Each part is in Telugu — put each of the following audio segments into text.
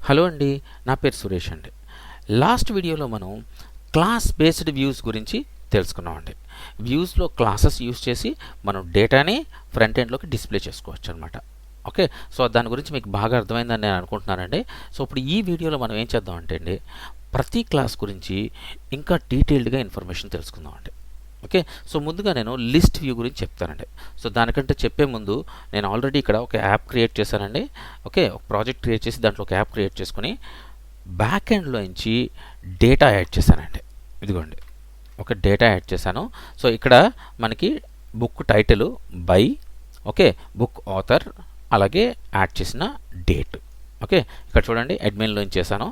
హలో అండి, నా పేరు సురేష్ అండి. లాస్ట్ వీడియోలో మనం క్లాస్ బేస్డ్ వ్యూస్ గురించి తెలుసుకున్నామండి. వ్యూస్లో క్లాసెస్ యూస్ చేసి మనం డేటాని ఫ్రంట్ ఎండ్లోకి డిస్ప్లే చేసుకోవచ్చు అనమాట. ఓకే, సో దాని గురించి మీకు బాగా అర్థమైందని నేను అనుకుంటున్నానండి. సో ఇప్పుడు ఈ వీడియోలో మనం ఏం చేద్దాం అంటే అండి, ప్రతి క్లాస్ గురించి ఇంకా డీటెయిల్డ్గా ఇన్ఫర్మేషన్ తెలుసుకుందామండి. ఓకే, సో ముందుగా నేను లిస్ట్ వ్యూ గురించి చెప్తానండి. సో దానికంటే చెప్పే ముందు నేను ఆల్రెడీ ఇక్కడ ఒక యాప్ క్రియేట్ చేశానండి. ఓకే, ఒక ప్రాజెక్ట్ క్రియేట్ చేసి దాంట్లో ఒక యాప్ క్రియేట్ చేసుకుని బ్యాక్ ఎండ్లో నుంచి డేటా యాడ్ చేశానండి. ఇదిగోండి, ఒక డేటా యాడ్ చేశాను. సో ఇక్కడ మనకి book title by, okay, book author, అలాగే యాడ్ చేసిన డేట్. ఓకే, ఇక్కడ చూడండి అడ్మిన్లో చేశాను.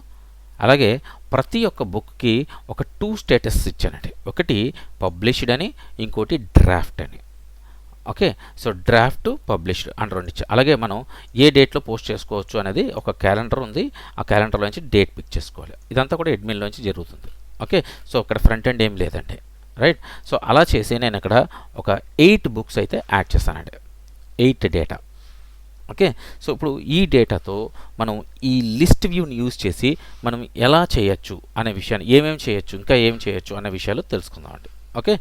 అలాగే ప్రతి ఒక్క బుక్కి ఒక 2 స్టేటస్ ఇచ్చానండి. ఒకటి పబ్లిష్డ్ అని, ఇంకోటి డ్రాఫ్ట్ అని. ఓకే, సో డ్రాఫ్ట్, పబ్లిష్డ్ అని రెండు ఇచ్చా. అలాగే మనం ఏ డేట్లో పోస్ట్ చేసుకోవచ్చు అనేది ఒక క్యాలెండర్ ఉంది. ఆ క్యాలెండర్లోంచి డేట్ పిక్ చేసుకోవాలి. ఇదంతా కూడా అడ్మిన్లోంచి జరుగుతుంది. ఓకే, సో ఇక్కడ ఫ్రంట్ ఎండ్ ఏం లేదండి. రైట్, సో అలా చేసి నేను ఇక్కడ ఒక 8 బుక్స్ అయితే యాడ్ చేస్తానండి. 8 డేటా. ఓకే, సో ఇప్పుడు ఈ డేటాతో మనం ఈ లిస్ట్ వ్యూని యూజ్ చేసి మనం ఎలా చేయొచ్చు అనే విషయాన్ని, ఏమేమి చేయొచ్చు, ఇంకా ఏం చేయొచ్చు అనే విషయాలు తెలుసుకుందామండి. ఓకే,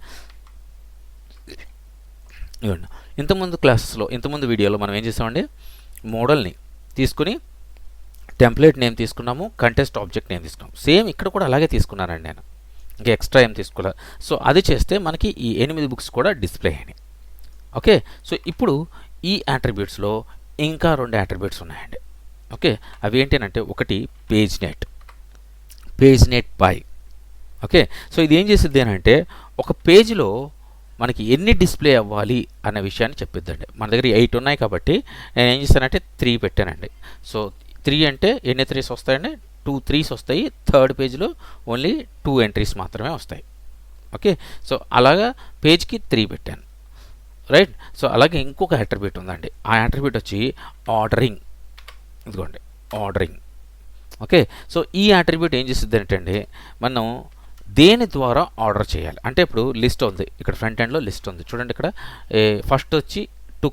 ఇవ్వండి. ఇంతకుముందు వీడియోలో మనం ఏం చేసామండి, మోడల్ని తీసుకుని టెంప్లెట్ నేమ్ తీసుకున్నాము, కంటెస్ట్ ఆబ్జెక్ట్ నేమ్ తీసుకున్నాము. సేమ్ ఇక్కడ కూడా అలాగే తీసుకున్నానండి నేను, ఇంకా ఎక్స్ట్రా ఏం తీసుకోలేదు. సో అది చేస్తే మనకి ఈ 8 బుక్స్ కూడా డిస్ప్లే అయినాయి. ఓకే, సో ఇప్పుడు ఈ యాట్రిబ్యూట్స్లో ఇంకా 2 యాట్రిబ్యూట్స్ ఉన్నాయండి. ఓకే, అవి ఏంటంటే ఒకటి page net by. Okay, so ఇది ఏం చేసిద్ది అని అంటే ఒక పేజ్లో మనకి ఎన్ని డిస్ప్లే అవ్వాలి అనే విషయాన్ని చెప్పిద్దండి. మన దగ్గర 8 ఉన్నాయి కాబట్టి నేను ఏం చేస్తానంటే 3 పెట్టానండి. సో 3 అంటే ఎన్ని 3s వస్తాయండి, 2 3s వస్తాయి. థర్డ్ పేజ్లో ఓన్లీ 2 ఎంట్రీస్ మాత్రమే వస్తాయి. ఓకే, సో అలాగా పేజ్కి 3 పెట్టాను. రైట్, సో అలాగే ఇంకొక యాట్రిబ్యూట్ ఉందండి. ఆ యాట్రిబ్యూట్ వచ్చి ఆర్డరింగ్. ఇదిగోండి, ఆర్డరింగ్. ఓకే, సో ఈ యాట్రిబ్యూట్ ఏం చేస్తుంది అంటే మనం దేని ద్వారా ఆర్డర్ చేయాలి అంటే, ఇప్పుడు లిస్ట్ ఉంది ఇక్కడ, ఫ్రంట్ ఎండ్లో లిస్ట్ ఉంది చూడండి. ఇక్కడ ఫస్ట్ వచ్చి to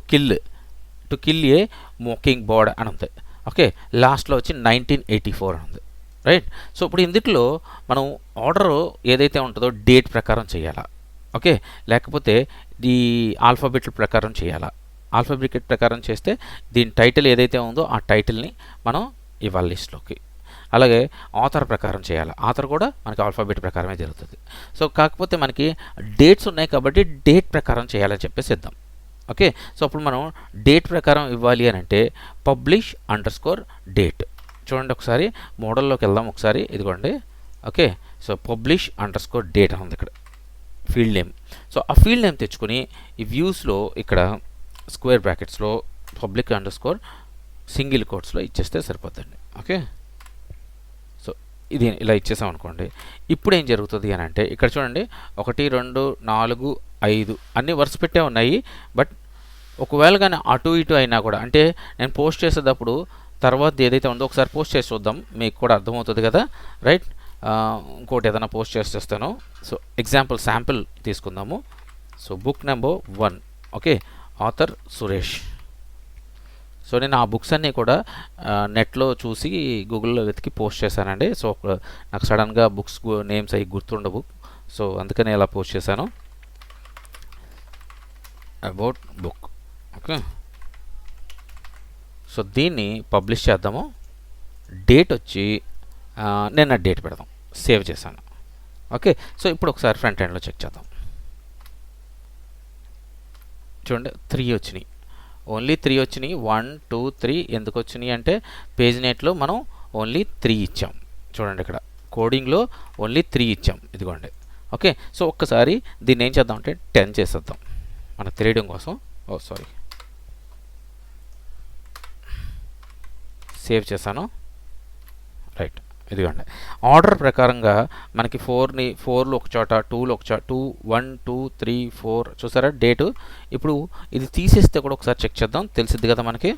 kill A mocking bird అని ఉంది. ఓకే, లాస్ట్లో వచ్చి 1984 అని ఉంది. రైట్, సో ఇప్పుడు ఇందులో మనం ఆర్డర్ ఏదైతే ఉంటుందో డేట్ ప్రకారం చేయాలా, ఓకే, లేకపోతే ఈ ఆల్ఫాబెట్ల ప్రకారం చేయాలా. ఆల్ఫాబెట్ ప్రకారం చేస్తే దీని టైటిల్ ఏదైతే ఉందో ఆ టైటిల్ని మనం ఇవ్వాలి లిస్ట్లోకి. అలాగే ఆథర్ ప్రకారం చేయాలి. ఆథర్ కూడా మనకి ఆల్ఫాబెట్ ప్రకారమే జరుగుతుంది. సో కాకపోతే మనకి డేట్స్ ఉన్నాయి కాబట్టి డేట్ ప్రకారం చేయాలని చెప్పేసి ఇద్దాం. ఓకే, సో అప్పుడు మనం డేట్ ప్రకారం ఇవ్వాలి అని అంటే publish_date. చూడండి, ఒకసారి మోడల్లోకి వెళ్దాం ఒకసారి. ఇదిగోండి, ఓకే, సో publish_date అని ఉంది ఇక్కడ ఫీల్డ్ నేమ్. సో ఆ ఫీల్డ్ నేమ్ తెచ్చుకొని ఈ వ్యూస్లో ఇక్కడ స్క్వేర్ బ్రాకెట్స్లో public_ సింగిల్ కోట్స్లో ఇచ్చేస్తే సరిపోతుందండి. ఓకే, సో ఇది ఇలా ఇచ్చేసాం అనుకోండి. ఇప్పుడు ఏం జరుగుతుంది అని అంటే ఇక్కడ చూడండి, 1 2 4 5 అన్నీ వరుస పెట్టే ఉన్నాయి. బట్ ఒకవేళ కానీ అటు ఇటు అయినా కూడా, అంటే నేను పోస్ట్ చేసేటప్పుడు తర్వాత ఏదైతే ఉందో ఒకసారి పోస్ట్ చేసి చూద్దాం, మీకు కూడా అర్థమవుతుంది కదా. రైట్, ఇంకోటి ఏదైనా పోస్ట్ చేసేస్తాను. సో ఎగ్జాంపుల్ శాంపిల్ తీసుకుందాము. So book number 1, okay, author Suresh. So నేను ఆ బుక్స్ అన్నీ కూడా నెట్లో చూసి గూగుల్లో వెతికి పోస్ట్ చేశానండి. సో నాకు సడన్గా బుక్స్ నేమ్స్ అవి గుర్తుండవు. సో అందుకని ఇలా పోస్ట్ చేశాను, అబౌట్ బుక్. ఓకే, సో దీన్ని పబ్లిష్ చేద్దాము. డేట్ వచ్చి నిన్న డేట్ పెడదాం. సేవ్ చేశాను. ఓకే, సో ఇప్పుడు ఒకసారి ఫ్రంట్ ఎండ్లో చెక్ చేద్దాం. చూడండి, 3 వచ్చినాయి, ఓన్లీ 3 వచ్చినాయి. 1 2 3 ఎందుకు వచ్చినాయి అంటే పేజ్ నెట్లో మనం ఓన్లీ 3 ఇచ్చాం. చూడండి, ఇక్కడ కోడింగ్లో ఓన్లీ 3 ఇచ్చాం. ఇదిగోండి. ఓకే, సో ఒక్కసారి దీన్ని ఏం చేద్దాం అంటే 10 చేసేద్దాం మనకు తెలియడం కోసం. సేవ్ చేశాను. రైట్, ఇదిగోండి, ఆర్డర్ ప్రకారంగా మనకి 4లు ఒక చోట, 2లు ఒక చోట, 2 1 2 3 4 చూసారా డేటు. ఇప్పుడు ఇది తీసేస్తే కూడా ఒకసారి చెక్ చేద్దాం, తెలిసిద్ది కదా మనకి.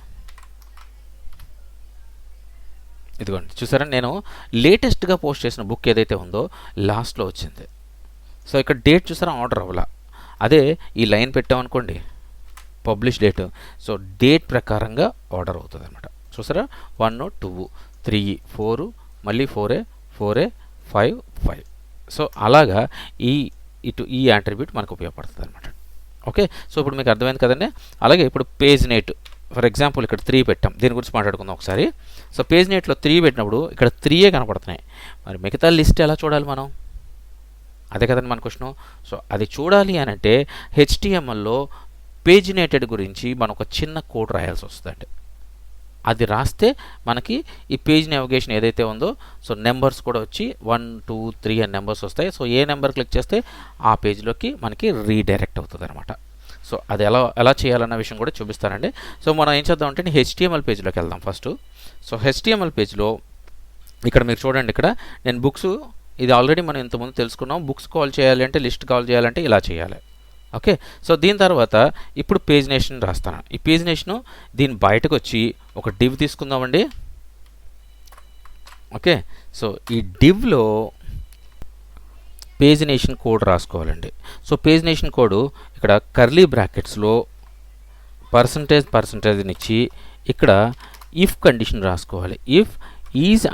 ఇదిగోండి, చూసారా, నేను లేటెస్ట్గా పోస్ట్ చేసిన బుక్ ఏదైతే ఉందో లాస్ట్లో వచ్చింది. సో ఇక్కడ డేట్ చూసారా, ఆర్డర్ అవ్వాల. అదే ఈ లైన్ పెట్టామనుకోండి పబ్లిష్ డేట్, సో డేట్ ప్రకారంగా ఆర్డర్ అవుతుంది అనమాట. చూసారా 1 2 3 4 మళ్ళీ 4 4 5 5. సో అలాగా ఈ యాట్రిబ్యూట్ మనకు ఉపయోగపడుతుంది అనమాట. ఓకే, సో ఇప్పుడు మీకు అర్థమైంది కదండి. అలాగే ఇప్పుడు పేజ్ నేట్ ఫర్ ఎగ్జాంపుల్ ఇక్కడ 3 పెట్టాం, దీని గురించి మాట్లాడుకుందాం ఒకసారి. సో పేజ్ నేట్లో 3 పెట్టినప్పుడు ఇక్కడ 3 కనపడుతున్నాయి. మరి మిగతా లిస్ట్ ఎలా చూడాలి మనం? అదే కదండి మన క్వశ్చన్. సో అది చూడాలి అని అంటే హెచ్టిఎంఎల్లో పేజినేటెడ్ గురించి మనం ఒక చిన్న కోడ్ రాయాల్సి వస్తుందండి. అది రాస్తే మనకి ఈ పేజ్ నావిగేషన్ ఏదైతే ఉందో సో నెంబర్స్ కూడా వచ్చి 1 2 3 అని నెంబర్స్ వస్తాయి. సో ఏ నెంబర్ క్లిక్ చేస్తే ఆ పేజ్లోకి మనకి రీడైరెక్ట్ అవుతుంది అనమాట. సో అది ఎలా చేయాలన్న విషయం కూడా చూపిస్తానండి. సో మనం ఏం చేద్దాం అంటే హెచ్టిఎంఎల్ పేజ్లోకి వెళ్దాం ఫస్ట్. సో హెచ్టిఎంఎల్ పేజ్లో ఇక్కడ మీరు చూడండి, ఇక్కడ నేను బుక్స్, ఇది ఆల్రెడీ మనం ఇంతకుముందు తెలుసుకున్నాం. బుక్స్ కాల్ చేయాలి అంటే, లిస్ట్ కాల్ చేయాలంటే ఇలా చేయాలి. ఓకే, సో దీని తర్వాత ఇప్పుడు పేజ్ నేషన్ రాస్తాను. ఈ పేజ్ నేషను దీని బయటకు వచ్చి ఒక డివ్ తీసుకుందామండి. ఓకే, సో ఈ డివ్లో పేజ్ నేషన్ కోడ్ రాసుకోవాలండి. సో పేజ్ నేషన్ కోడ్ ఇక్కడ కర్లీ బ్రాకెట్స్లో పర్సంటేజ్ని ఇచ్చి ఇక్కడ ఇఫ్ కండిషన్ రాసుకోవాలి. If is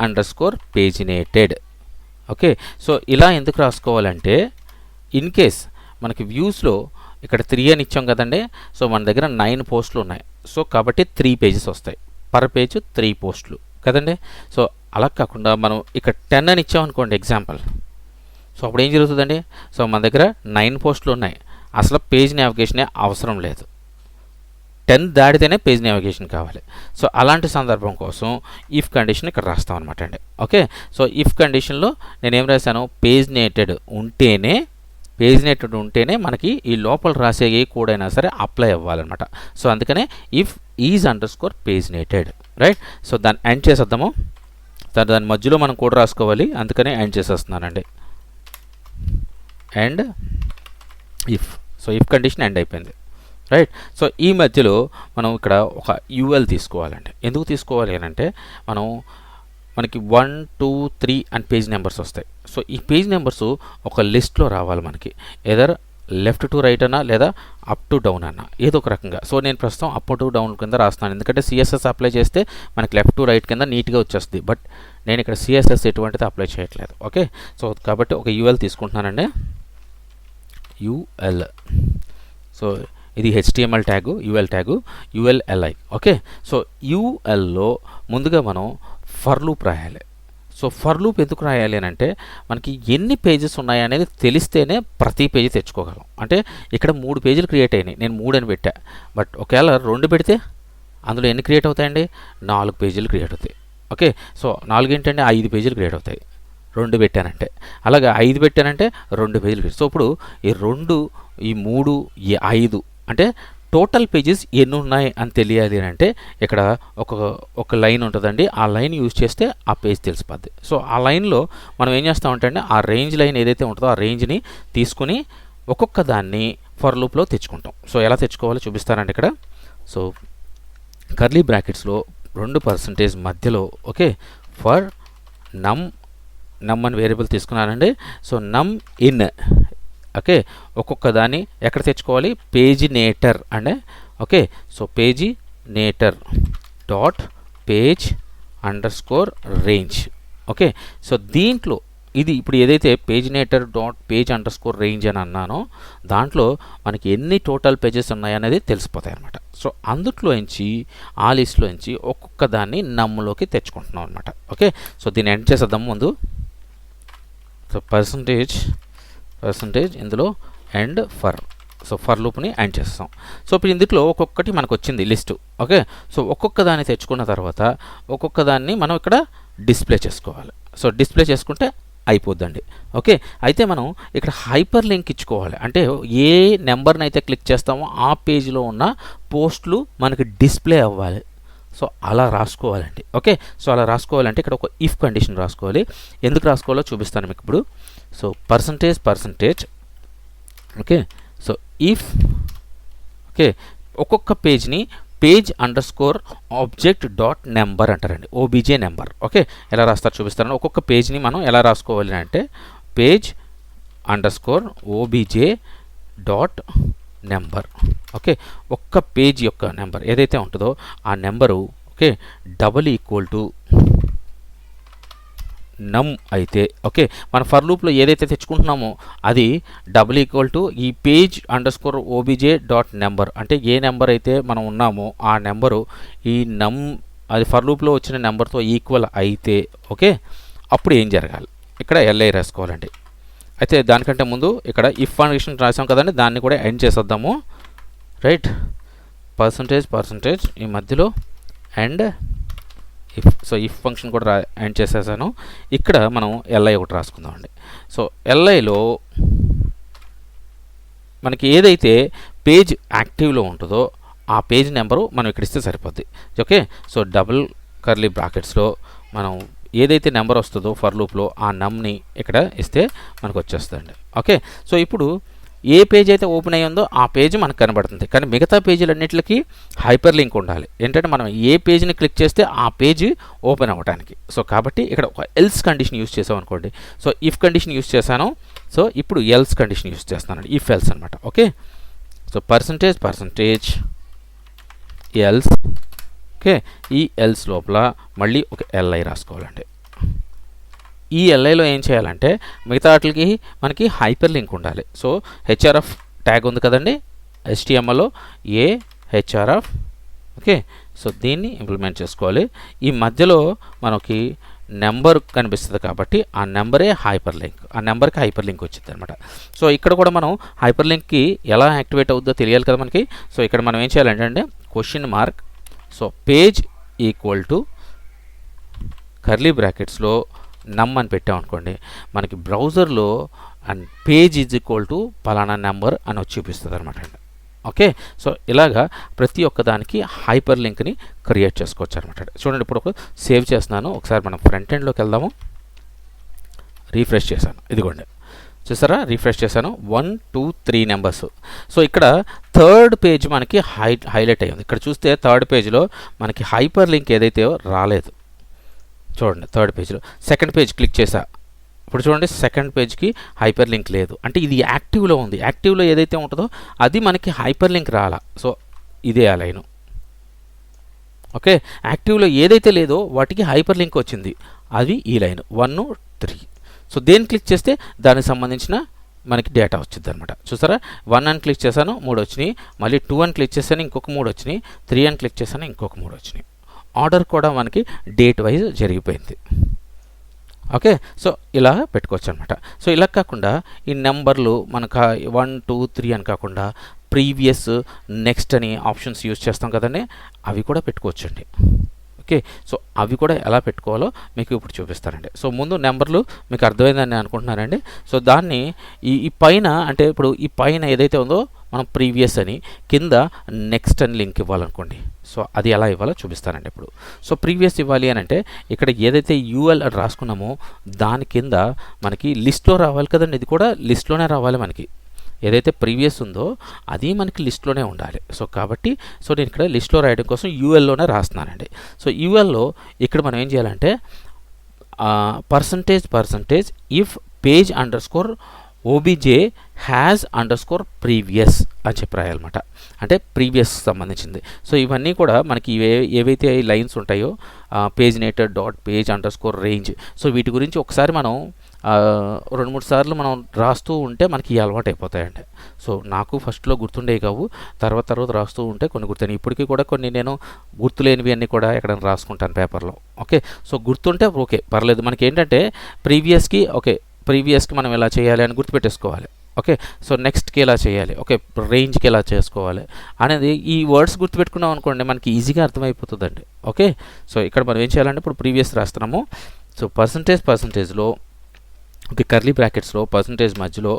_paginated. Okay, so ఇలా ఎందుకు రాసుకోవాలంటే ఇన్ కేస్ మనకి వ్యూస్లో ఇక్కడ 3 అని ఇచ్చాం కదండి. సో మన దగ్గర 9 పోస్టులు ఉన్నాయి. సో కాబట్టి 3 పేజెస్ వస్తాయి, పర్ పేజ్ 3 పోస్టులు కదండి. సో అలా కాకుండా మనం ఇక్కడ 10 అని ఇచ్చామనుకోండి ఎగ్జాంపుల్. సో అప్పుడు ఏం జరుగుతుందండి? సో మన దగ్గర 9 పోస్టులు ఉన్నాయి, అసలు పేజ్ నావిగేషనే అవసరం లేదు. 10 దాటితేనే పేజ్ నావిగేషన్ కావాలి. సో అలాంటి సందర్భం కోసం ఇఫ్ కండిషన్ ఇక్కడ రాస్తాం అనమాట అండి. ఓకే, సో ఇఫ్ కండిషన్లో నేనేం రాశాను? పేజ్ నేటెడ్ ఉంటేనే మనకి ఈ లోపల రాసే ఏ కోడ్ అయినా సరే అప్లై అవ్వాలన్నమాట. సో అందుకనే if is _paginated, right. So దాన్ని ఎండ్ చేసేద్దాము. దాని మధ్యలో మనం కోడ్ రాసుకోవాలి, అందుకనే ఎండ్ చేసేస్తున్నానండి. End if, so if condition end అయిపోయింది, రైట్. సో ఈ మధ్యలో మనం ఇక్కడ ఒక యూఎల్ తీసుకోవాలండి. ఎందుకు తీసుకోవాలి అని అంటే మనకి 1 2 3 అని పేజ్ నెంబర్స్ వస్తాయి. సో ఈ పేజ్ నెంబర్స్ ఒక లిస్ట్లో రావాలి మనకి, ఎదర్ లెఫ్ట్ టు రైట్ అన్నా లేదా అప్ టు డౌన్ అన్నా, ఏదో ఒక రకంగా. సో నేను ప్రస్తుతం అప్ టు డౌన్ కింద రాస్తున్నాను, ఎందుకంటే సిఎస్ఎస్ అప్లై చేస్తే మనకి లెఫ్ట్ టు రైట్ కింద నీట్గా వచ్చేస్తుంది. బట్ నేను ఇక్కడ సిఎస్ఎస్ ఎటువంటిది అప్లై చేయట్లేదు. ఓకే, సో కాబట్టి ఒక యూఎల్ తీసుకుంటున్నానండి. యూఎల్, సో ఇది HTML tag, UL tag, UL LI. Okay, so యూఎల్లో ముందుగా మనం ఫర్ లూప్ రాయాలి. సో ఫర్ లూప్ ఎందుకు రాయాలి అని అంటే మనకి ఎన్ని పేజెస్ ఉన్నాయి అనేది తెలిస్తేనే ప్రతి పేజీ తెచ్చుకోగలం. అంటే ఇక్కడ 3 పేజీలు క్రియేట్ అయినాయి, నేను 3 అని పెట్టా. బట్ ఒకవేళ 2 పెడితే అందులో ఎన్ని క్రియేట్ అవుతాయండి? 4 పేజీలు క్రియేట్ అవుతాయి. ఓకే, సో 4 ఏంటంటే 5 పేజీలు క్రియేట్ అవుతాయి 2 పెట్టానంటే. అలాగే 5 పెట్టానంటే 2 పేజీలు. సో ఇప్పుడు ఈ 2 ఈ 3 ఈ 5 అంటే టోటల్ పేజెస్ ఎన్ని ఉన్నాయి అని తెలియాలి అని అంటే ఇక్కడ ఒక లైన్ ఉంటుందండి. ఆ లైన్ యూజ్ చేస్తే ఆ పేజ్ తెలిసిపోద్ది. సో ఆ లైన్లో మనం ఏం చేస్తామంటే అండి, ఆ రేంజ్ లైన్ ఏదైతే ఉంటుందో ఆ రేంజ్ని తీసుకుని ఒక్కొక్క దాన్ని ఫర్ లూప్లో తెచ్చుకుంటాం. సో ఎలా తెచ్చుకోవాలో చూపిస్తానండి ఇక్కడ. సో కర్లీ బ్రాకెట్స్లో 2% మధ్యలో ఓకే ఫర్ నమ్ అని వేరియబుల్ తీసుకున్నానండి. సో నమ్ ఇన్, ఓకే, ఒక్కొక్క దాన్ని ఎక్కడ తెచ్చుకోవాలి? పేజినేటర్ అంటే okay, so paginator dot page _range. Okay, so దీంట్లో ఇది ఇప్పుడు ఏదైతే పేజినేటర్ డాట్ పేజ్ _రేంజ్ అని అన్నానో దాంట్లో మనకి ఎన్ని టోటల్ పేజెస్ ఉన్నాయనేది తెలిసిపోతాయి అనమాట. సో అందులోంచి ఆ లిస్ట్లోంచి ఒక్కొక్క దాన్ని నమ్లోకి తెచ్చుకుంటున్నాం అనమాట. ఓకే, సో దీన్ని ఎండ్ చేసేద్దాం ముందు. సో పర్సంటేజ్ ఇందులో అండ్ ఫర్, సో ఫర్ లూప్ని ఎండ్ చేస్తాం. సో ఇప్పుడు ఇందులో ఒక్కొక్కటి మనకు వచ్చింది లిస్టు. ఓకే, సో ఒక్కొక్క దాన్ని తెచ్చుకున్న తర్వాత ఒక్కొక్క దాన్ని మనం ఇక్కడ డిస్ప్లే చేసుకోవాలి. సో డిస్ప్లే చేసుకుంటే అయిపోద్దండి. ఓకే, అయితే మనం ఇక్కడ హైపర్ లింక్ ఇచ్చుకోవాలి. అంటే ఏ నెంబర్ని అయితే క్లిక్ చేస్తామో ఆ పేజ్లో ఉన్న పోస్టులు మనకి డిస్ప్లే అవ్వాలి. సో అలా రాసుకోవాలండి. ఓకే, సో అలా రాసుకోవాలంటే ఇక్కడ ఒక ఇఫ్ కండిషన్ రాసుకోవాలి. ఎందుకు రాసుకోవాలో చూపిస్తాను మీకు ఇప్పుడు. So percentage okay, so if okay ఒక్కొక్క పేజ్ని పేజ్ _ఆబ్జెక్ట్ డాట్ నెంబర్ అంటారండి, ఓబీజే నెంబర్. ఓకే, ఎలా రాస్తారు చూపిస్తాను. ఒక్కొక్క పేజ్ని మనం ఎలా రాసుకోవాలి అంటే page _OBJ dot number. Okay, ఒక్క పేజ్ యొక్క నెంబర్ ఏదైతే ఉంటుందో ఆ number okay, double equal to నమ్ అయితే ఓకే, మన ఫర్ లూప్లో ఏదైతే తెచ్చుకుంటున్నామో అది డబుల్ ఈక్వల్ టు ఈ page underscore OBJ dot number, అంటే ఏ నెంబర్ అయితే మనం ఉన్నామో ఆ నెంబరు ఈ నమ్ అది ఫర్ లూప్లో వచ్చిన నెంబర్తో ఈక్వల్ అయితే ఓకే, అప్పుడు ఏం జరగాలి, ఇక్కడ ఎల్ఐ రాసుకోవాలండి. అయితే దానికంటే ముందు ఇక్కడ ఇఫ్ కండిషన్ రాసాం కదండి, దాన్ని కూడా ఎండ్ చేసేద్దాము. రైట్, పర్సంటేజ్ ఈ మధ్యలో end if. So if function కూడా ఎండ్ చేసేసాను. ఇక్కడ మనం ఎల్ఐ ఒకటి రాసుకుందామండి. సో ఎల్ఐలో మనకి ఏదైతే పేజ్ యాక్టివ్లో ఉంటుందో ఆ పేజ్ నెంబరు మనం ఇక్కడ ఇస్తే సరిపోద్ది. ఓకే, సో డబుల్ కర్లీ బ్రాకెట్స్లో మనం ఏదైతే నెంబర్ వస్తుందో ఫర్ లూప్లో ఆ నమ్ని ఇక్కడ ఇస్తే మనకు వచ్చేస్తుందండి. ఓకే, సో ఇప్పుడు ఏ పేజ్ అయితే ఓపెన్ అయ్యి ఉందో ఆ పేజ్ మనకు కనబడుతుంది, కానీ మిగతా పేజీలన్నింటికి హైపర్ లింక్ ఉండాలి. ఏంటంటే మనం ఏ పేజ్ని క్లిక్ చేస్తే ఆ పేజ్ ఓపెన్ అవ్వడానికి. సో కాబట్టి ఇక్కడ ఒక ఎల్స్ కండిషన్ యూస్ చేసాం అనుకోండి. సో ఇఫ్ కండిషన్ యూస్ చేశాను, సో ఇప్పుడు ఎల్స్ కండిషన్ యూస్ చేస్తానండి, ఇఫ్ ఎల్స్ అనమాట. Okay, so percentage else. Okay, ఈ ఎల్స్ లోపల మళ్ళీ ఒక ఎల్ఐ రాసుకోవాలండి. ఈ ఎల్ఐలో ఏం చేయాలంటే మిగతా వాటికి మనకి హైపర్ లింక్ ఉండాలి. సో హెచ్ఆర్ఎఫ్ ట్యాగ్ ఉంది కదండి HTMLలో, ఏ హెచ్ఆర్ఎఫ్. ఓకే, సో దీన్ని ఇంప్లిమెంట్ చేసుకోవాలి. ఈ మధ్యలో మనకి నెంబర్ కనిపిస్తుంది కాబట్టి ఆ నెంబరే హైపర్ లింక్, ఆ నెంబర్కి హైపర్ లింక్ వచ్చింది అనమాట. సో ఇక్కడ కూడా మనం హైపర్ లింక్కి ఎలా యాక్టివేట్ అవుతుందో తెలియాలి కదా మనకి. సో ఇక్కడ మనం ఏం చేయాలంటే question mark, so page equal to curly బ్రాకెట్స్లో నమ్ అని పెట్టామనుకోండి, మనకి బ్రౌజర్లో and page is equal to పలానా నెంబర్ అని వచ్చి చూపిస్తుంది అనమాట అండి. ఓకే, సో ఇలాగా ప్రతి ఒక్క దానికి హైపర్ లింక్ని క్రియేట్ చేసుకోవచ్చు అనమాట. చూడండి, ఇప్పుడు ఒక సేవ్ చేస్తున్నాను. ఒకసారి మనం ఫ్రంట్ ఎండ్లోకి వెళ్దాము. రీఫ్రెష్ చేశాను, ఇదిగోండి చూసారా, రీఫ్రెష్ చేశాను. 1 2 3 నెంబర్స్. సో ఇక్కడ థర్డ్ పేజ్ మనకి హైలైట్ అయ్యింది. ఇక్కడ చూస్తే థర్డ్ పేజ్లో మనకి హైపర్ లింక్ ఏదైతే రాలేదు. చూడండి, థర్డ్ పేజ్లో సెకండ్ పేజ్ క్లిక్ చేసా, ఇప్పుడు చూడండి సెకండ్ పేజ్కి హైపర్ లింక్ లేదు, అంటే ఇది యాక్టివ్లో ఉంది. యాక్టివ్లో ఏదైతే ఉంటుందో అది మనకి హైపర్ లింక్ రాలా. సో ఇదే ఆ లైను. ఓకే, యాక్టివ్లో ఏదైతే లేదో వాటికి హైపర్ లింక్ వచ్చింది, అది ఈ లైన్ 1 3. సో దేన్ని క్లిక్ చేస్తే దానికి సంబంధించిన మనకి డేటా వచ్చింది అనమాట. చూసారా, 1 అని క్లిక్ చేశాను 3 వచ్చినాయి, మళ్ళీ 2 అని క్లిక్ చేశాను ఇంకొక 3 వచ్చినాయి, 3 అని క్లిక్ చేశాను ఇంకొక 3 వచ్చినాయి. ఆర్డర్ కూడా మనకి డేట్ వైజ్ జరిగిపోయింది. ఓకే, సో ఇలా పెట్టుకోవచ్చు అనమాట. సో ఇలా కాకుండా ఈ నెంబర్లు మనకు 1 2 3 అని కాకుండా ప్రీవియస్, నెక్స్ట్ అని ఆప్షన్స్ యూజ్ చేస్తాం కదండి, అవి కూడా పెట్టుకోవచ్చండి. ఓకే, సో అవి కూడా ఎలా పెట్టుకోవాలో మీకు ఇప్పుడు చూపిస్తానండి. సో ముందు నెంబర్లు మీకు అర్థమైందని అనుకుంటున్నానండి. సో దాన్ని ఈ పైన, అంటే ఇప్పుడు ఈ పైన ఏదైతే ఉందో మనం ప్రీవియస్ అని, కింద నెక్స్ట్ అని లింక్ ఇవ్వాలనుకోండి. సో అది ఎలా ఇవ్వాలో చూపిస్తానండి ఇప్పుడు. సో ప్రీవియస్ ఇవ్వాలి అని అంటే ఇక్కడ ఏదైతే యూఎల్ అని రాసుకున్నామో దాని కింద మనకి లిస్ట్లో రావాలి కదండి, ఇది కూడా లిస్ట్లోనే రావాలి మనకి. ఏదైతే ప్రీవియస్ ఉందో అది మనకి లిస్ట్లోనే ఉండాలి. సో కాబట్టి నేను ఇక్కడ లిస్ట్లో రాయడం కోసం యూఎల్లోనే రాస్తున్నానండి. సో యూఎల్లో ఇక్కడ మనం ఏం చేయాలంటే percentage if page underscore OBJ has under score previous అని చెప్పి రాయాలన్నమాట, అంటే ప్రీవియస్ సంబంధించింది. సో ఇవన్నీ కూడా మనకి ఏవైతే లైన్స్ ఉంటాయో paginator dot page underscore range, so వీటి గురించి ఒకసారి మనం 2-3 సార్లు మనం రాస్తూ ఉంటే మనకి అలవాటు అయిపోతాయండి. సో నాకు ఫస్ట్లో గుర్తుండేవి కావు, తర్వాత రాస్తూ ఉంటే కొన్ని గుర్తున్నాయి. ఇప్పటికీ కూడా కొన్ని నేను గుర్తులేనివి అన్నీ కూడా ఎక్కడైనా రాసుకుంటాను పేపర్లో. ఓకే, సో గుర్తుంటే ఓకే పర్లేదు. మనకి ఏంటంటే ప్రీవియస్కి మనం ఎలా చేయాలి అని గుర్తుపెట్టేసుకోవాలి. ఓకే, సో నెక్స్ట్కి ఎలా చేయాలి, ఓకే రేంజ్కి ఎలా చేసుకోవాలి అనేది ఈ వర్డ్స్ గుర్తుపెట్టుకున్నాం అనుకోండి మనకి ఈజీగా అర్థమైపోతుందండి. ఓకే, సో ఇక్కడ మనం ఏం చేయాలంటే ఇప్పుడు ప్రీవియస్ రాస్తున్నాము. సో పర్సంటేజ్లో ఓకే కర్లీ బ్రాకెట్స్లో పర్సంటేజ్ మధ్యలో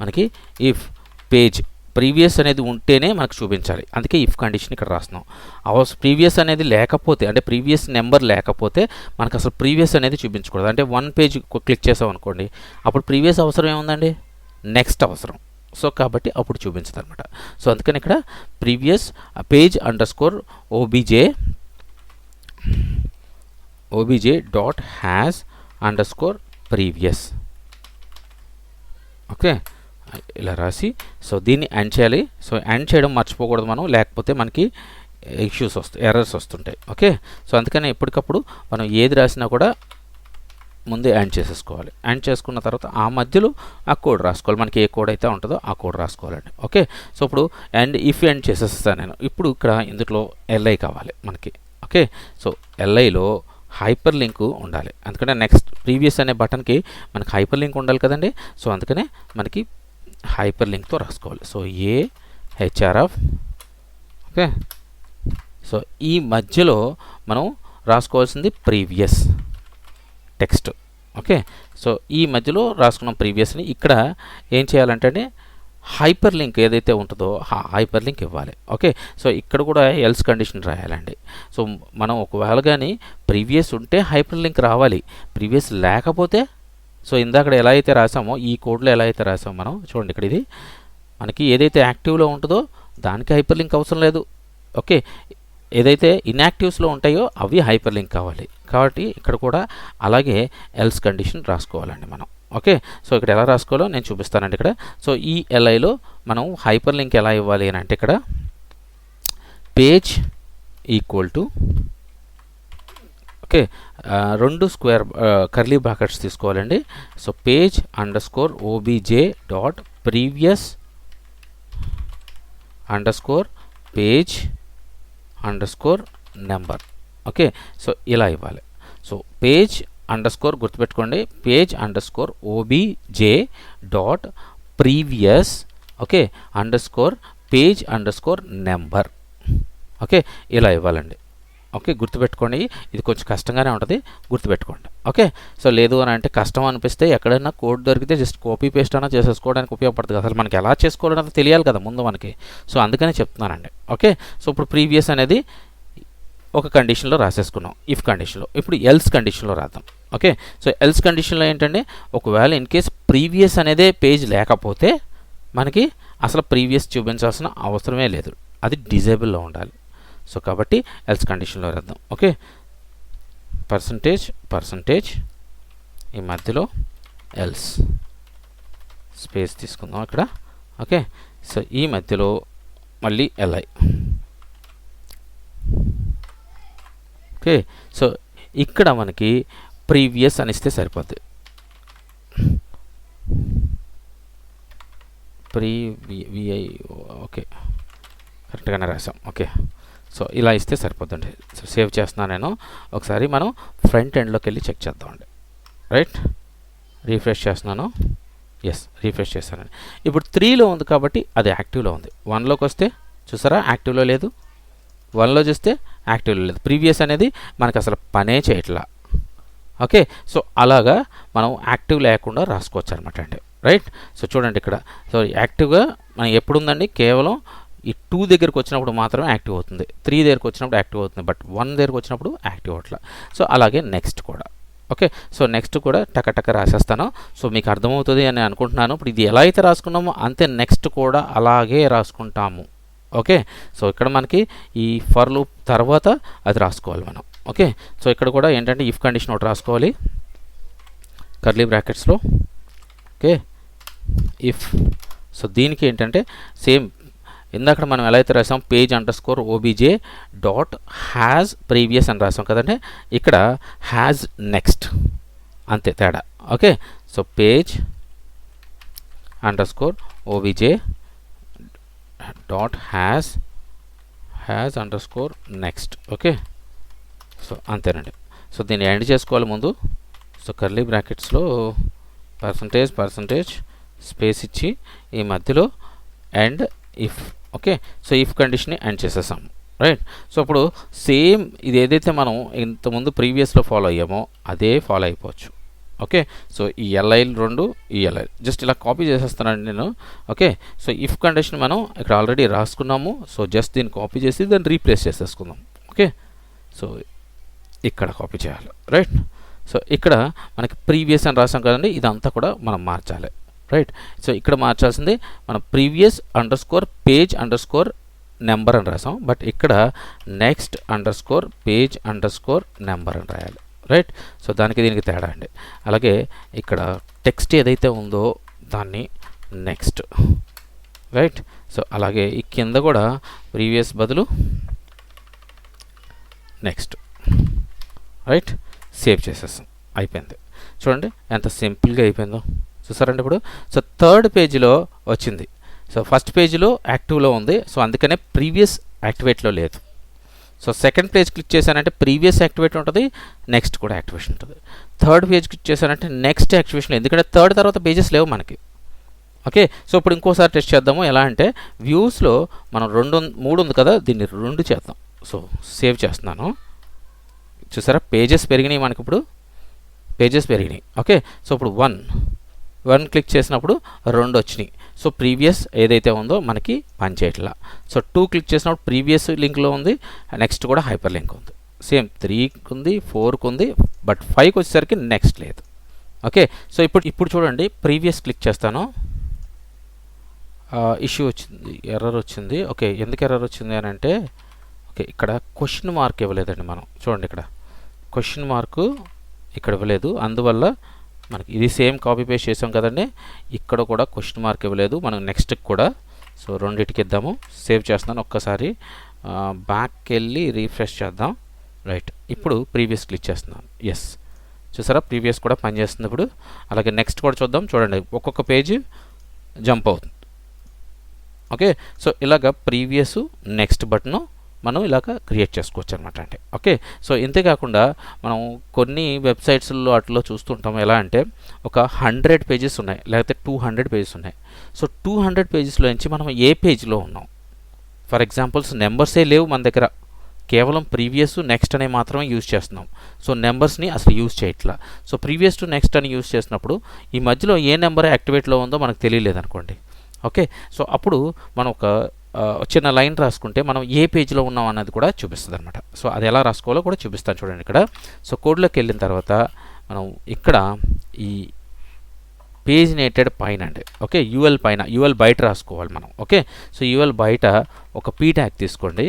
మనకి ఇఫ్ పేజ్ ప్రీవియస్ అనేది ఉంటేనే మనకు చూపించాలి, అందుకే ఇఫ్ కండిషన్ ఇక్కడ రాస్తున్నాం. ప్రీవియస్ అనేది లేకపోతే, అంటే ప్రీవియస్ నెంబర్ లేకపోతే మనకు అసలు ప్రీవియస్ అనేది చూపించకూడదు. అంటే 1 పేజ్ క్లిక్ చేసాం అనుకోండి, అప్పుడు ప్రీవియస్ అవసరం ఏముందండి, నెక్స్ట్ అవసరం. సో కాబట్టి అప్పుడు చూపించదు అనమాట. సో అందుకని ఇక్కడ previous page underscore OBJ dot has under score previous. Okay, ఇలా రాసి సో దీన్ని ఎండ్ చేయాలి. సో ఎండ్ చేయడం మర్చిపోకూడదు మనం, లేకపోతే మనకి ఇష్యూస్ వస్తాయి, ఎర్రర్స్ వస్తుంటాయి. ఓకే, సో అందుకని ఎప్పటికప్పుడు మనం ఏది రాసినా కూడా ముందే యాడ్ చేసేసుకోవాలి. యాడ్ చేసుకున్న తర్వాత ఆ మధ్యలో ఆ కోడ్ రాసుకోవాలి. మనకి ఏ కోడ్ అయితే ఉంటుందో ఆ కోడ్ రాసుకోవాలండి. ఓకే, సో ఇప్పుడు అండ్ ఇఫ్ ఎండ్ చేసేస్తాను నేను. ఇప్పుడు ఇక్కడ ఇందులో ఎల్ఐ కావాలి మనకి. ఓకే, సో ఎల్ఐలో హైపర్ లింక్ ఉండాలి. అందుకనే నెక్స్ట్ ప్రీవియస్ అనే బటన్కి మనకి హైపర్ లింక్ ఉండాలి కదండి. సో అందుకనే మనకి హైపర్ లింక్తో రాసుకోవాలి. సో ఏ హెచ్ఆర్ఎఫ్. ఓకే, సో ఈ మధ్యలో మనం రాసుకోవాల్సింది ప్రీవియస్ టెక్స్ట్. ఓకే, సో ఈ మధ్యలో రాసుకున్నాం ప్రీవియస్ని. ఇక్కడ ఏం చేయాలంటే హైపర్ లింక్ ఏదైతే ఉంటుందో హైపర్ లింక్ ఇవ్వాలి. ఓకే, సో ఇక్కడ కూడా ఎల్స్ కండిషన్ రాయాలండి. సో మనం ఒకవేళ కానీ ప్రీవియస్ ఉంటే హైపర్ లింక్ రావాలి, ప్రీవియస్ లేకపోతే సో ఇందాక ఎలా అయితే రాసామో ఈ కోడ్లో ఎలా అయితే రాసామో మనం చూడండి, ఇక్కడ ఇది మనకి ఏదైతే యాక్టివ్లో ఉంటుందో దానికి హైపర్ లింక్ అవసరం లేదు. ఓకే, ఏదైతే ఇన్యాక్టివ్స్లో ఉంటాయో అవి హైపర్ లింక్ కావాలి. కాబట్టి ఇక్కడ కూడా అలాగే ఎల్స్ కండిషన్ రాసుకోవాలండి మనం. ఓకే, సో ఇక్కడ ఎలా రాసుకోవాలో నేను చూపిస్తానండి ఇక్కడ. సో ఈ ఎల్ఐలో మనం హైపర్ లింక్ ఎలా ఇవ్వాలి అని అంటే ఇక్కడ page equal to okay 2 square curly brackets తీసుకోవాలండి. So page underscore OBJ dot previous underscore page underscore number. Okay, so ఇలా ఇవ్వాలి. సో పేజ్ అండర్ స్కోర్ గుర్తుపెట్టుకోండి, page underscore OBJ dot previous okay underscore page underscore number. Okay, ఇలా ఇవ్వాలండి. ఓకే, గుర్తుపెట్టుకోండి. ఇది కొంచెం కష్టంగానే ఉంటుంది, గుర్తుపెట్టుకోండి. ఓకే, సో లేదు అని అంటే కష్టం అనిపిస్తే ఎక్కడైనా కోడ్ దొరికితే జస్ట్ కాపీ పేస్ట్ అయినా చేసేసుకోవడానికి ఉపయోగపడుతుంది. అసలు మనకి ఎలా చేసుకోవాలన్నది తెలియాలి కదా ముందు మనకి. సో అందుకనే చెప్తున్నానండి. ఓకే, సో ఇప్పుడు ప్రీవియస్ అనేది ఒక కండిషన్లో రాసేసుకున్నాం, ఇఫ్ కండిషన్లో. ఇప్పుడు ఎల్స్ కండిషన్లో రాద్దాం. ఓకే, సో ఎల్స్ కండిషన్లో ఏంటంటే ఒకవేళ ఇన్ కేస్ ప్రీవియస్ అనేదే పేజ్ లేకపోతే మనకి అసలు ప్రీవియస్ చూపించాల్సిన అవసరమే లేదు, అది డిజేబుల్లో ఉండాలి. సో కాబట్టి ఎల్స్ కండిషన్లో రాద్దాం. ఓకే, పర్సంటేజ్ ఈ మధ్యలో ఎల్స్ స్పేస్ తీసుకుందాం ఇక్కడ. ఓకే, సో ఈ మధ్యలో మళ్ళీ ఎల్ఐ. ఓకే, సో ఇక్కడ మనకి ప్రీవియస్ అని ఇస్తే సరిపోద్ది. విఐ ఓకే కరెక్ట్గానే రాసాం. ఓకే, సో ఇలా ఇస్తే సరిపోద్దండి. సో సేవ్ చేస్తున్నాను నేను. ఒకసారి మనం ఫ్రంట్ ఎండ్లోకి వెళ్ళి చెక్ చేద్దామండి. రైట్, రీఫ్రెష్ చేస్తున్నాను. ఎస్, రీఫ్రెష్ చేస్తానండి. ఇప్పుడు 3లో ఉంది కాబట్టి అది యాక్టివ్లో ఉంది. 1లోకి వస్తే చూసారా యాక్టివ్లో లేదు, 1లో చూస్తే యాక్టివ్లో లేదు. ప్రీవియస్ అనేది మనకు అసలు పనే చేయట్లా. ఓకే, సో అలాగా మనం యాక్టివ్ లేకుండా రాసుకోవచ్చు అనమాట అండి. రైట్, సో చూడండి ఇక్కడ. సో యాక్టివ్గా మనం ఎప్పుడు ఉందండి, కేవలం ఈ 2 దగ్గరికి వచ్చినప్పుడు మాత్రమే యాక్టివ్ అవుతుంది, 3 దగ్గరికి వచ్చినప్పుడు యాక్టివ్ అవుతుంది, బట్ 1 దగ్గరికి వచ్చినప్పుడు యాక్టివ్ అవట్లా. సో అలాగే నెక్స్ట్ కూడా. ఓకే, సో నెక్స్ట్ కూడా టక రాసేస్తాను. సో మీకు అర్థమవుతుంది అని అనుకుంటున్నాను. ఇప్పుడు ఇది ఎలా అయితే రాసుకున్నామో అంతే నెక్స్ట్ కూడా అలాగే రాసుకుంటాము. ఓకే, సో ఇక్కడ మనకి ఈ ఫర్ లూప్ తర్వాత అది రాసుకోవాలి మనం. ఓకే, సో ఇక్కడ కూడా ఏంటంటే ఇఫ్ కండిషన్ ఒకటి రాసుకోవాలి కర్లీ బ్రాకెట్స్లో. Okay, if. సో దీనికి ఏంటంటే సేమ్ ఇందాక మనం ఎలా అయితే రాసాం page underscore OBJ dot has previous అని రాసాం కదండి, ఇక్కడ హ్యాజ్ నెక్స్ట్, అంతే తేడా. Okay, so page underscore OBJ dot has underscore next. Okay, so అంతేనండి. సో దీన్ని ఎండ్ చేసుకోవాలి ముందు. సో కర్లీ బ్రాకెట్స్లో పర్సంటేజ్ స్పేస్ ఇచ్చి ఈ మధ్యలో end if. Okay, so if కండిషన్ని ఎండ్ చేసేసాం. రైట్, సో ఇప్పుడు సేమ్ ఇది ఏదైతే మనం ఇంతకుముందు ప్రీవియస్లో ఫాలో అయ్యామో అదే ఫాలో అయిపోవచ్చు. ఓకే, సో ఈ ఎల్ఐలు 2 ఈ ఎల్ఐ జస్ట్ ఇలా కాపీ చేసేస్తానండి నేను. ఓకే, సో ఇఫ్ కండిషన్ మనం ఇక్కడ ఆల్రెడీ రాసుకున్నాము. సో జస్ట్ దీన్ని కాపీ చేసి దాన్ని రీప్లేస్ చేసేసుకుందాం. ఓకే, సో ఇక్కడ కాపీ చేయాలి. రైట్, సో ఇక్కడ మనకి ప్రీవియస్ అని రాసాం కదండి, ఇదంతా కూడా మనం మార్చాలి. రైట్, సో ఇక్కడ మార్చాల్సింది మనం previous underscore page underscore number అని రాసాం, బట్ ఇక్కడ next under score page underscore number అని రాయాలి. రైట్, సో దానికి దీనికి తేడా అండి. అలాగే ఇక్కడ టెక్స్ట్ ఏదైతే ఉందో దాన్ని నెక్స్ట్. రైట్, సో అలాగే ఈ కింద కూడా ప్రీవియస్ బదులు నెక్స్ట్, రైట్, సేవ్ చేసేస్తాం, అయిపోయింది. చూడండి ఎంత సింపుల్గా అయిపోయిందో, చూసారండి ఇప్పుడు. సో థర్డ్ పేజీలో వచ్చింది. సో ఫస్ట్ పేజీలో యాక్టివ్లో ఉంది, సో అందుకనే ప్రీవియస్ యాక్టివేట్లో లేదు. సో సెకండ్ పేజ్ క్లిక్ చేశానంటే ప్రీవియస్ యాక్టివేట్ ఉంటుంది, నెక్స్ట్ కూడా యాక్టివేషన్ ఉంటుంది. థర్డ్ పేజ్ క్లిక్ చేశానంటే నెక్స్ట్ యాక్టివేషన్, ఎందుకంటే థర్డ్ తర్వాత పేజెస్ లేవు మనకి. ఓకే, సో ఇప్పుడు ఇంకోసారి టెస్ట్ చేద్దాము. ఎలా అంటే వ్యూస్లో మనం 3 ఉంది కదా, దీన్ని 2 చేద్దాం. సో సేవ్ చేస్తున్నాను. చూసారా పేజెస్ పెరిగినాయి మనకి, ఇప్పుడు పేజెస్ పెరిగినాయి. ఓకే, సో ఇప్పుడు 1 క్లిక్ చేసినప్పుడు 2 వచ్చినాయి. సో ప్రీవియస్ ఏదైతే ఉందో మనకి పనిచేయట్లా. సో 2 క్లిక్ చేసినప్పుడు ప్రీవియస్ లింక్లో ఉంది, నెక్స్ట్ కూడా హైపర్ లింక్ ఉంది. సేమ్ 3కి ఉంది, 4కి ఉంది, బట్ 5కి వచ్చేసరికి నెక్స్ట్ లేదు. ఓకే, సో ఇప్పుడు చూడండి ప్రీవియస్ క్లిక్ చేస్తాను. ఇష్యూ వచ్చింది, ఎర్రర్ వచ్చింది. ఓకే, ఎందుకు ఎర్రర్ వచ్చింది అని అంటే, ఓకే ఇక్కడ క్వశ్చన్ మార్క్ ఇవ్వలేదండి మనం. చూడండి ఇక్కడ క్వశ్చన్ మార్కు ఇక్కడ ఇవ్వలేదు, అందువల్ల మనకి ఇది సేమ్ కాపీ పేస్ట్ చేసాం కదండి, ఇక్కడ కూడా క్వశ్చన్ మార్క్ ఇవ్వలేదు మనం నెక్స్ట్కి కూడా. సో రెండింటికి ఇద్దాము. సేవ్ చేస్తున్నాను, ఒక్కసారి బ్యాక్కి వెళ్ళి రీఫ్రెష్ చేద్దాం. రైట్, ఇప్పుడు ప్రీవియస్ క్లిక్ చేస్తున్నాను. ఎస్, చూసారా ప్రీవియస్ కూడా పనిచేస్తుంది ఇప్పుడు. అలాగే నెక్స్ట్ కూడా చూద్దాం. చూడండి ఒక్కొక్క పేజ్ జంప్ అవుతుంది. ఓకే, సో ఇలాగ ప్రీవియస్ నెక్స్ట్ బటన్ మనం ఇలాగ క్రియేట్ చేసుకోవచ్చు అనమాట అండి. ఓకే, సో ఇంతేకాకుండా మనం కొన్ని వెబ్సైట్స్లో అట్లా చూస్తుంటాం. ఎలా అంటే ఒక 100 పేజెస్ ఉన్నాయి, లేకపోతే 200 పేజెస్ ఉన్నాయి. సో 200 పేజెస్లో నుంచి మనం ఏ పేజ్లో ఉన్నాం, ఫర్ ఎగ్జాంపుల్స్ నెంబర్సే లేవు మన దగ్గర, కేవలం ప్రీవియస్ నెక్స్ట్ అనే మాత్రమే యూజ్ చేస్తున్నాం. సో నెంబర్స్ని అసలు యూజ్ చేయట్లా. సో ప్రీవియస్ టు నెక్స్ట్ అని యూజ్ చేసినప్పుడు ఈ మధ్యలో ఏ నెంబర్ యాక్టివేట్లో ఉందో మనకు తెలియలేదు అనుకోండి. ఓకే, సో అప్పుడు మనం ఒక చిన్న లైన్ రాసుకుంటే మనం ఏ పేజ్లో ఉన్నాం అన్నది కూడా చూపిస్తుంది అనమాట. సో అది ఎలా రాసుకోవాలో కూడా చూపిస్తాను చూడండి ఇక్కడ. సో కోడ్లోకి వెళ్ళిన తర్వాత మనం ఇక్కడ ఈ పేజ్ నేటెడ్ పైన అండి. ఓకే, యూఎల్ పైన, యూఎల్ బయట రాసుకోవాలి మనం. ఓకే, సో యూఎల్ బయట ఒక పీ ట్యాగ్ తీసుకోండి.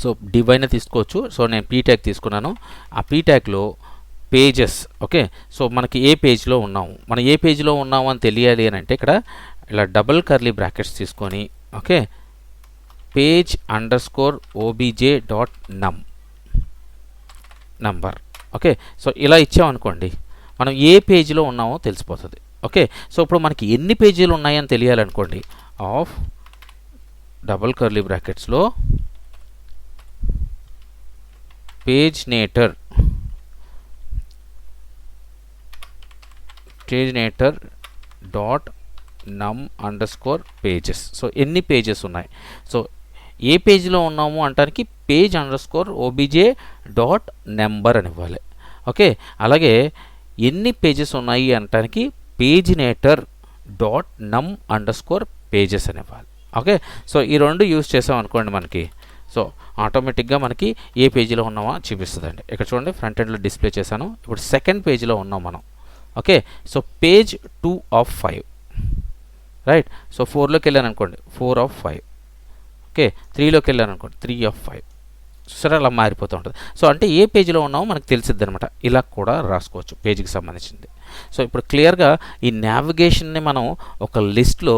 సో డివైన్ తీసుకోవచ్చు. సో నేను పీ ట్యాగ్ తీసుకున్నాను. ఆ పీ ట్యాగ్లో పేజెస్. ఓకే, సో మనకి ఏ పేజ్లో ఉన్నాము, మనం ఏ పేజ్లో ఉన్నాము అని తెలియాలి అని అంటే ఇక్కడ ఇలా డబుల్ కర్లీ బ్రాకెట్స్ తీసుకొని, okay, page_obj.num number. Okay, so ఇలా ఇచ్చామనుకోండి మనం ఏ పేజీలో ఉన్నామో తెలిసిపోతుంది. ఓకే, సో ఇప్పుడు మనకి ఎన్ని పేజీలు ఉన్నాయని తెలియాలనుకోండి, ఆఫ్ డబుల్ కర్లీ బ్రాకెట్స్లో పేజ్ నేటర్ .num_pages. సో ఎన్ని పేజెస్ ఉన్నాయి, సో ఏ పేజీలో ఉన్నాము అంటానికి page_obj.number అని ఇవ్వాలి. ఓకే, అలాగే ఎన్ని పేజెస్ ఉన్నాయి అంటానికి pagenator.num_pages అని ఇవ్వాలి. ఓకే, సో ఈ రెండు యూజ్ చేసాం అనుకోండి మనకి, సో ఆటోమేటిక్గా మనకి ఏ పేజీలో ఉన్నామో చూపిస్తుందండి. ఇక్కడ చూడండి ఫ్రంట్ ఎండ్లో డిస్ప్లే చేశాను. ఇప్పుడు సెకండ్ పేజీలో ఉన్నాం మనం. Okay, so page 2 of 5, right. So 4లోకి వెళ్ళాను అనుకోండి 4 of 5. ఓకే, 3లోకి వెళ్ళాను అనుకోండి 3 of 5. సరే అలా మారిపోతూ ఉంటుంది. సో అంటే ఏ పేజీలో ఉన్నామో మనకు తెలిసిద్ది అనమాట. ఇలా కూడా రాసుకోవచ్చు పేజీకి సంబంధించింది. సో ఇప్పుడు క్లియర్గా ఈ నావిగేషన్ని మనం ఒక లిస్ట్లో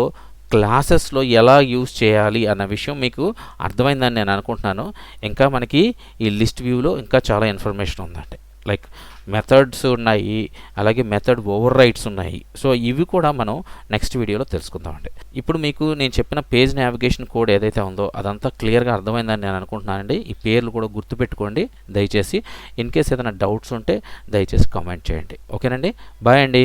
క్లాసెస్లో ఎలా యూజ్ చేయాలి అన్న విషయం మీకు అర్థమైందని నేను అనుకుంటున్నాను. ఇంకా మనకి ఈ లిస్ట్ వ్యూలో ఇంకా చాలా ఇన్ఫర్మేషన్ ఉందండి. లైక్ మెథడ్స్ ఉన్నాయి, అలాగే మెథడ్ ఓవర్ రైట్స్ ఉన్నాయి. సో ఇవి కూడా మనం నెక్స్ట్ వీడియోలో తెలుసుకుందామండి. ఇప్పుడు మీకు నేను చెప్పిన పేజ్ నావిగేషన్ కోడ్ ఏదైతే ఉందో అదంతా క్లియర్గా అర్థమైందని నేను అనుకుంటున్నానండి. ఈ పేర్లు కూడా గుర్తుపెట్టుకోండి దయచేసి. ఇన్ కేస్ ఏదైనా డౌట్స్ ఉంటే దయచేసి కామెంట్ చేయండి. ఓకేనండి, బాయ్ అండి.